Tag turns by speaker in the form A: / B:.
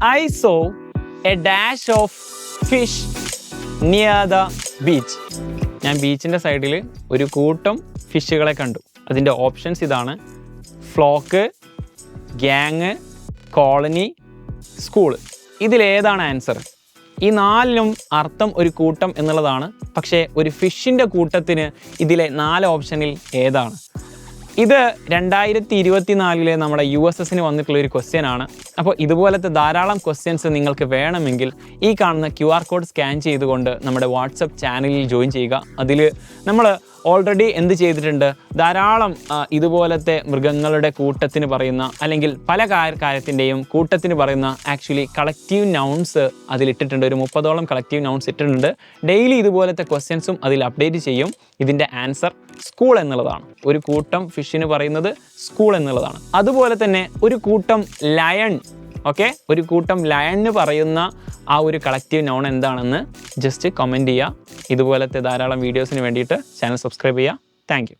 A: I saw a dash of fish near the beach. ഞാൻ ബീച്ചിൻ്റെ സൈഡിൽ ഒരു കൂട്ടം ഫിഷുകളെ കണ്ടു. അതിൻ്റെ ഓപ്ഷൻസ് ഇതാണ്: ഫ്ലോക്ക്, ഗ്യാങ്, കോളനി, സ്കൂൾ. ഇതിലേതാണ് ആൻസർ? ഈ നാലിനും അർത്ഥം ഒരു കൂട്ടം എന്നുള്ളതാണ്. പക്ഷേ ഒരു ഫിഷിൻ്റെ കൂട്ടത്തിന് ഇതിലെ 4 ഓപ്ഷനിൽ ഏതാണ്? ഇത് 2024 നമ്മുടെ USSന് വന്നിട്ടുള്ള ഒരു ക്വസ്റ്റ്യൻ ആണ്. അപ്പോൾ ഇതുപോലത്തെ ധാരാളം ക്വസ്റ്റ്യൻസ് നിങ്ങൾക്ക് വേണമെങ്കിൽ ഈ കാണുന്ന QR കോഡ് സ്കാൻ ചെയ്തുകൊണ്ട് നമ്മുടെ വാട്സപ്പ് ചാനലിൽ ജോയിൻ ചെയ്യുക. അതിൽ നമ്മൾ ഓൾറെഡി എന്ത് ചെയ്തിട്ടുണ്ട്? ധാരാളം ഇതുപോലത്തെ മൃഗങ്ങളുടെ കൂട്ടത്തിന് പറയുന്ന അല്ലെങ്കിൽ പല കാര്യത്തിൻ്റെയും കൂട്ടത്തിന് പറയുന്ന ആക്ച്വലി കളക്റ്റീവ് നൗൺസ് അതിലിട്ടിട്ടുണ്ട്. ഒരു 30ഓളം കളക്റ്റീവ് നൗൺസ് ഇട്ടിട്ടുണ്ട്. ഡെയിലി ഇതുപോലത്തെ ക്വസ്റ്റ്യൻസും അതിൽ അപ്ഡേറ്റ് ചെയ്യും. ഇതിൻ്റെ ആൻസർ സ്കൂൾ എന്നുള്ളതാണ്. ഒരു കൂട്ടം ഫിഷിന് പറയുന്നത് സ്കൂൾ എന്നുള്ളതാണ്. അതുപോലെ തന്നെ ഒരു കൂട്ടം ലയൺ, ഒരു കൂട്ടം ലയണിന് പറയുന്ന ആ ഒരു കളക്റ്റീവ് നൗൺ എന്താണെന്ന് ജസ്റ്റ് കമൻറ്റ് ചെയ്യുക. ഇതുപോലത്തെ ധാരാളം വീഡിയോസിന് വേണ്ടിയിട്ട് ചാനൽ സബ്സ്ക്രൈബ് ചെയ്യുക. Thank you.